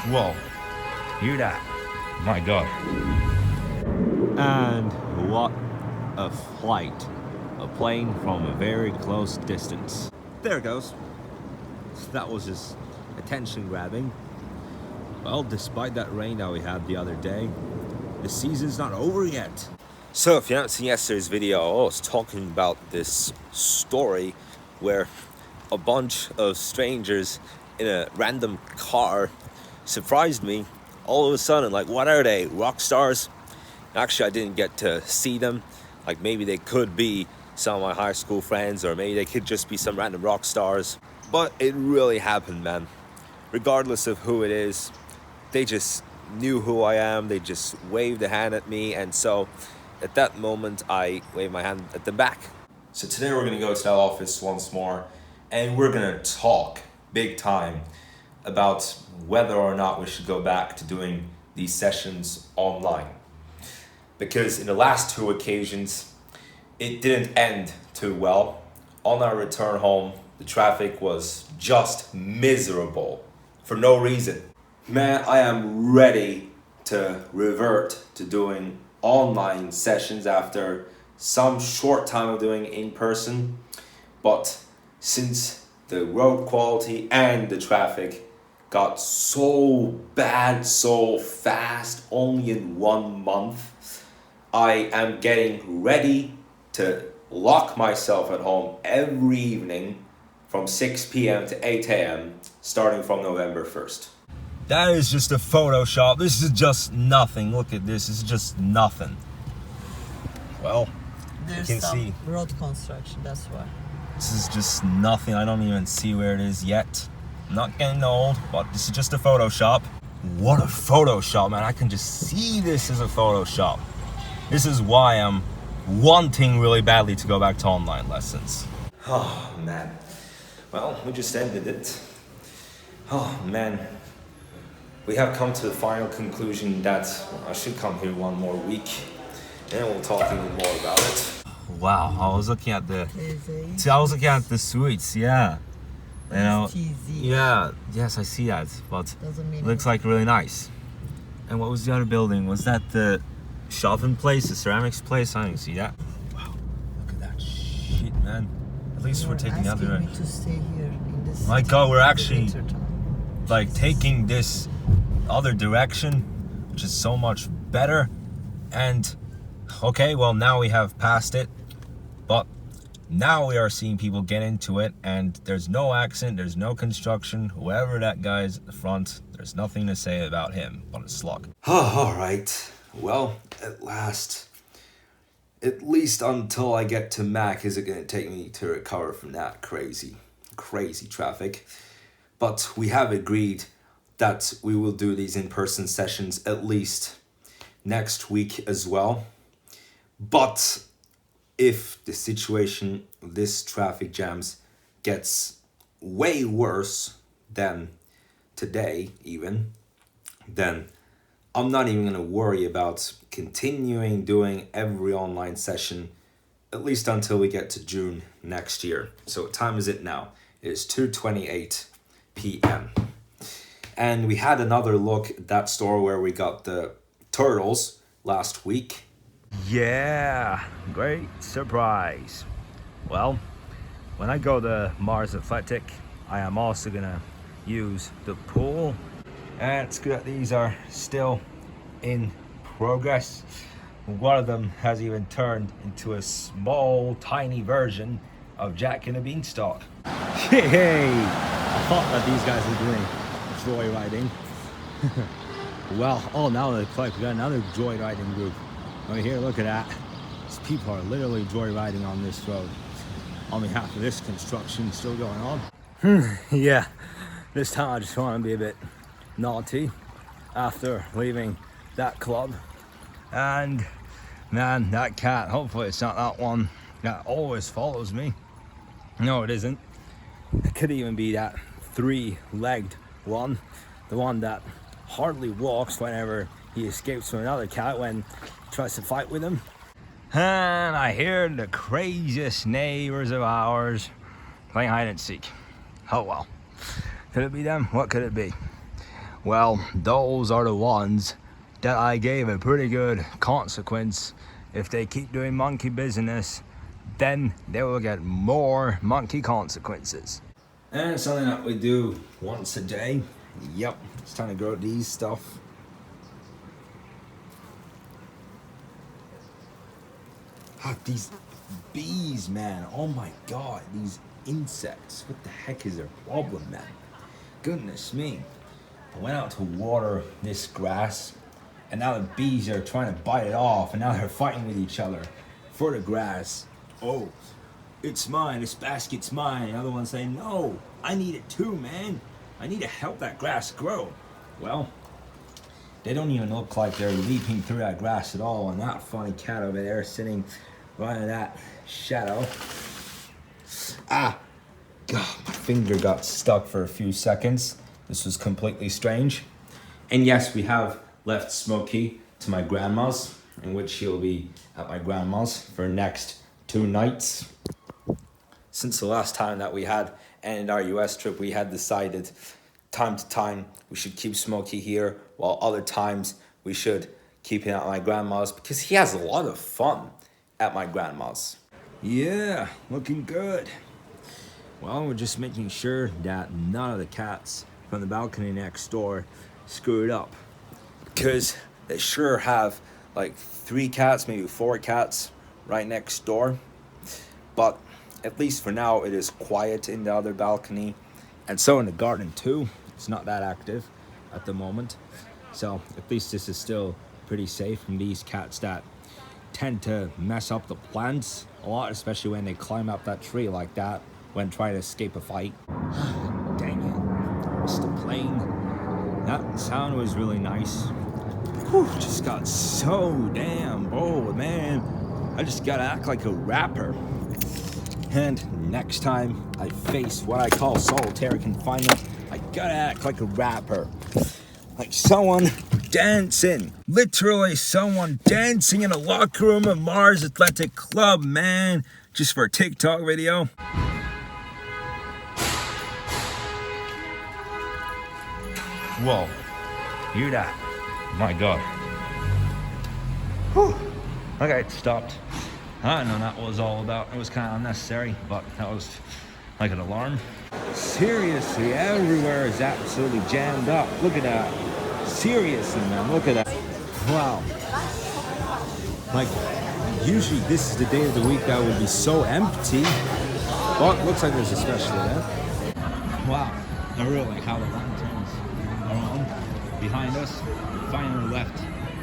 Whoa, hear that? My God. And what a flight. A plane from a very close distance. There it goes. That was just attention grabbing. Well, despite that rain that we had the other day, the season's not over yet. So if you haven't seen yesterday's video, I was talking about this story where a bunch of strangers in a random car surprised me all of a sudden. Like, what are they, rock stars? Actually, I didn't get to see them. Like, maybe they could be some of my high school friends, or maybe they could just be some random rock stars. But it really happened, man. Regardless of who it is, they just knew who I am. They just waved a hand at me, and so at that moment I waved my hand at them back. So today we're gonna go to that office once more, and we're gonna talk big time about whether or not we should go back to doing these sessions online. Because in the last two occasions, it didn't end too well. On our return home, the traffic was just miserable for no reason. Man, I am ready to revert to doing online sessions after some short time of doing in person. But since the road quality and the traffic got so bad so fast, only in 1 month, I am getting ready to lock myself at home every evening from 6 p.m. to 8 a.m. starting from November 1st. That is just a Photoshop. This is just nothing. Look at this. This is just nothing. Well, there's you can some see road construction, that's why. this is just nothing. I don't even see where it is yet. I'm not getting old, but this is just a Photoshop. What a Photoshop, man. I can just see this as a Photoshop. This is why I'm wanting really badly to go back to online lessons. Oh, man. Well, we just ended it. Oh, man. We have come to the final conclusion that I should come here one more week, and we'll talk even more about it. Wow, I was looking at the suites, yeah. You know, yeah, yes, I see that, but it looks like really nice. And what was the other building? Was that the shelving place, the ceramics place? I didn't see that. Wow, look at that shit, man. At least we're taking the other direction. To stay here in this. My God, we're actually like taking this other direction, which is so much better. And okay, well, now we have passed it, but now we are seeing people get into it, and there's no accident, there's no construction. Whoever that guy is at the front, there's nothing to say about him but a slug. All right, well, at least until I get to Mac is it going to take me to recover from that crazy traffic. But we have agreed that we will do these in-person sessions at least next week as well. But if the situation, this traffic jams, gets way worse than today even, then I'm not even going to worry about continuing doing every online session, at least until we get to June next year. So what time is it now? It is 2:28 p.m. And we had another look at that store where we got the turtles last week. Yeah, great surprise. Well, when I go to Mars Athletic, I am also gonna use the pool. And it's good that these are still in progress. One of them has even turned into a small, tiny version of Jack and the Beanstalk. Hey, I thought that these guys were doing joyriding. Well, oh, now it looks like we got another joyriding group. Right here, look at that. These people are literally joyriding on this road on behalf of this construction still going on. Yeah, this time I just want to be a bit naughty after leaving that club. And man, that cat, hopefully it's not that one that always follows me. No, it isn't. It could even be that three-legged one, the one that hardly walks whenever he escapes from another cat when he tries to fight with him. And I hear the craziest neighbors of ours playing hide and seek. Oh well. Could it be them? What could it be? Well, those are the ones that I gave a pretty good consequence. If they keep doing monkey business, then they will get more monkey consequences. And it's something that we do once a day. Yep, it's time to grow these stuff. Ah, these bees, man. Oh my god, these insects. What the heck is their problem, man? Goodness me. I went out to water this grass, and now the bees are trying to bite it off, and now they're fighting with each other for the grass. Oh, it's mine, this basket's mine. The other one's saying, no, I need it too, man. I need to help that grass grow. Well, they don't even look like they're leaping through that grass at all, and that funny cat over there sitting right in that shadow. Ah, God, my finger got stuck for a few seconds. This was completely strange. And yes, we have left Smokey to my grandma's, in which he'll be at my grandma's for next 2 nights. Since the last time that we had ended our US trip, we had decided time to time we should keep Smokey here, while other times we should keep him at my grandma's, because he has a lot of fun at my grandma's. Yeah, looking good. Well, we're just making sure that none of the cats from the balcony next door screw it up, because they sure have like 3 cats, maybe 4 cats right next door. But at least for now, it is quiet in the other balcony, and so in the garden too. It's not that active at the moment, so at least this is still pretty safe from these cats that tend to mess up the plants a lot, especially when they climb up that tree like that when trying to escape a fight. Dang it, missed the plane. That sound was really nice. Whew, just got so damn bored, man. I just gotta act like a rapper. And next time I face what I call solitary confinement, I gotta act like a rapper. Like someone dancing. Literally someone dancing in a locker room of Mars Athletic Club, man. Just for a TikTok video. Whoa, hear that? My God. Whew. Okay, it stopped. I don't know what that was all about. It was kind of unnecessary, but that was like an alarm. Seriously, everywhere is absolutely jammed up. Look at that. Seriously, man, look at that. Wow. Like, usually this is the day of the week that would be so empty, but looks like there's a special event. Wow, I really like how the lanterns are on behind us. Finally left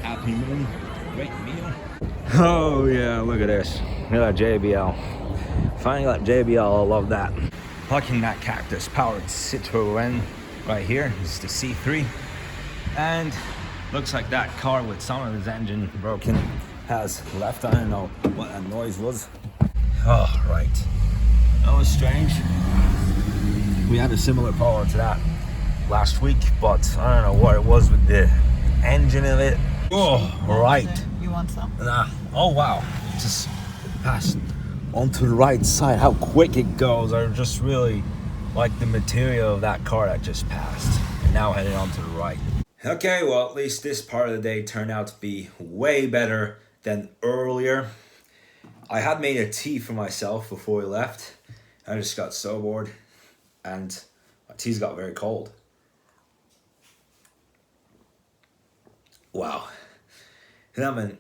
Happy Moon. Great meal. Oh yeah, look at this. Look at that JBL. Finally got JBL, I love that. Plucking that cactus powered Citroen right here. This is the C3. And looks like that car with some of his engine broken has left. I don't know what that noise was. Oh, right. That was strange. We had a similar problem to that last week, but I don't know what it was with the engine of it. Oh, right. You want some? Nah. Oh, wow. Just passed onto the right side. How quick it goes. I just really like the material of that car that just passed. And now headed on to the right. Okay, well, at least this part of the day turned out to be way better than earlier. I had made a tea for myself before we left. I just got so bored, and my tea's got very cold. Wow. And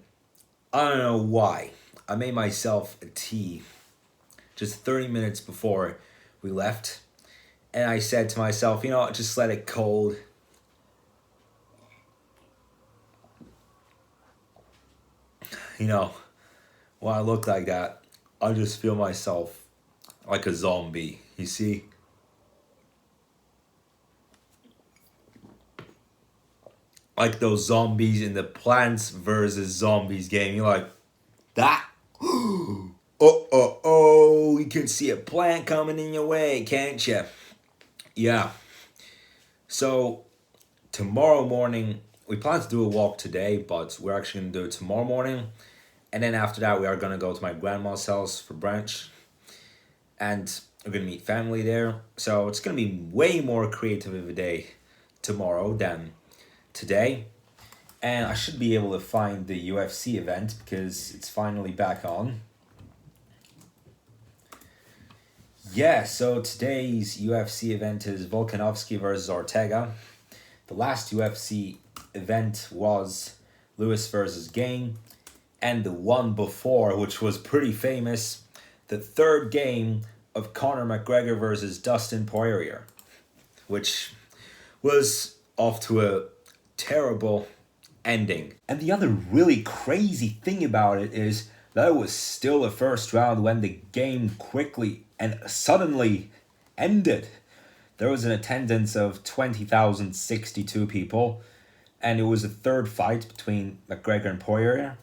I don't know why. I made myself a tea just 30 minutes before we left. And I said to myself, you know what, just let it cold. You know, when I look like that, I just feel myself like a zombie, you see? Like those zombies in the Plants vs. Zombies game. You're like, that? Oh, you can see a plant coming in your way, can't you? Yeah. So, tomorrow morning, we plan to do a walk today, but we're actually going to do it tomorrow morning. And then after that, we are going to go to my grandma's house for brunch. And we're going to meet family there. So, it's going to be way more creative of a day tomorrow than today. And I should be able to find the UFC event because it's finally back on. Yeah, so today's UFC event is Volkanovski versus Ortega. The last UFC event was Lewis versus Gane. And the one before, which was pretty famous, the third game of Conor McGregor versus Dustin Poirier, which was off to a terrible ending. And the other really crazy thing about it is that it was still the first round when the game quickly and suddenly ended. There was an attendance of 20,062 people, and it was the third fight between McGregor and Poirier.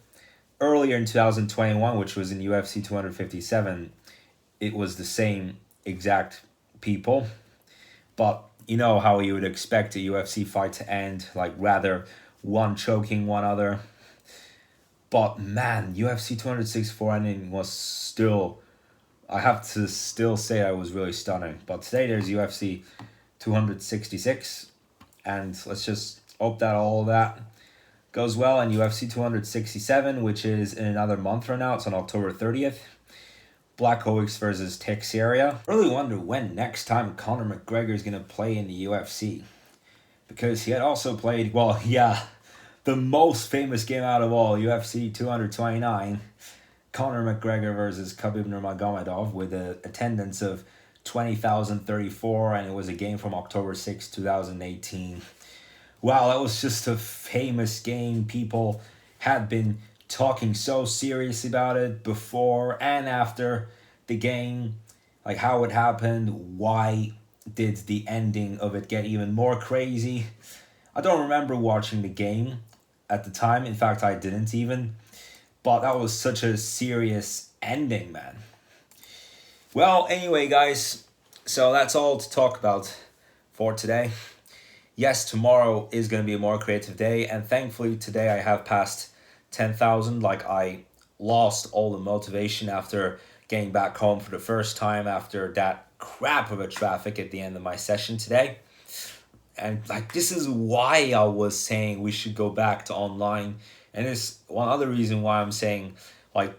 Earlier in 2021, which was in UFC 257, it was the same exact people. But you know how you would expect a UFC fight to end, like rather one choking one other. But man, UFC 264 ending was still, I have to still say I was really stunning. But today there's UFC 266, and let's just hope that all of that goes well. And UFC 267, which is in another month from now, it's on October 30th. Blachowicz versus Teixeira. I really wonder when next time Conor McGregor is going to play in the UFC. Because he had also played, well, yeah, the most famous game out of all, UFC 229. Conor McGregor versus Khabib Nurmagomedov with an attendance of 20,034, and it was a game from October 6, 2018. Wow, that was just a famous game. People had been talking so seriously about it before and after the game, like how it happened, why did the ending of it get even more crazy. I don't remember watching the game at the time. In fact, I didn't even. But that was such a serious ending, man. Well, anyway, guys, so that's all to talk about for today. Yes, tomorrow is going to be a more creative day, and thankfully today I have passed 10,000. Like, I lost all the motivation after getting back home for the first time after that crap of a traffic at the end of my session today. And like, this is why I was saying we should go back to online. And it's one other reason why I'm saying, like,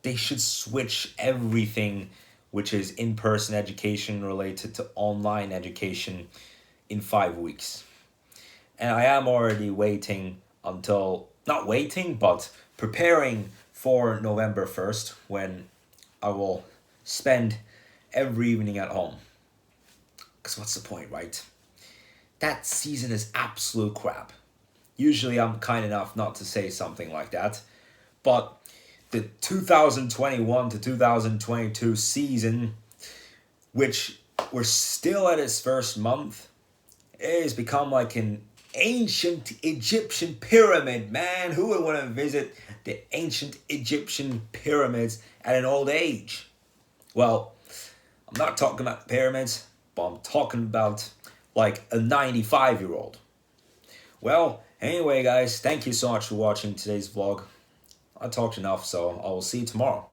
they should switch everything which is in-person education related to online education in 5 weeks. And I am already waiting until, not waiting, but preparing for November 1st, when I will spend every evening at home. Because what's the point, right? That season is absolute crap. Usually I'm kind enough not to say something like that. But the 2021 to 2022 season, which we're still at its first month, it has become like an ancient Egyptian pyramid, man. Who would want to visit the ancient Egyptian pyramids at an old age? Well, I'm not talking about the pyramids, but I'm talking about like a 95-year-old. Well, anyway, guys, thank you so much for watching today's vlog. I talked enough, so I will see you tomorrow.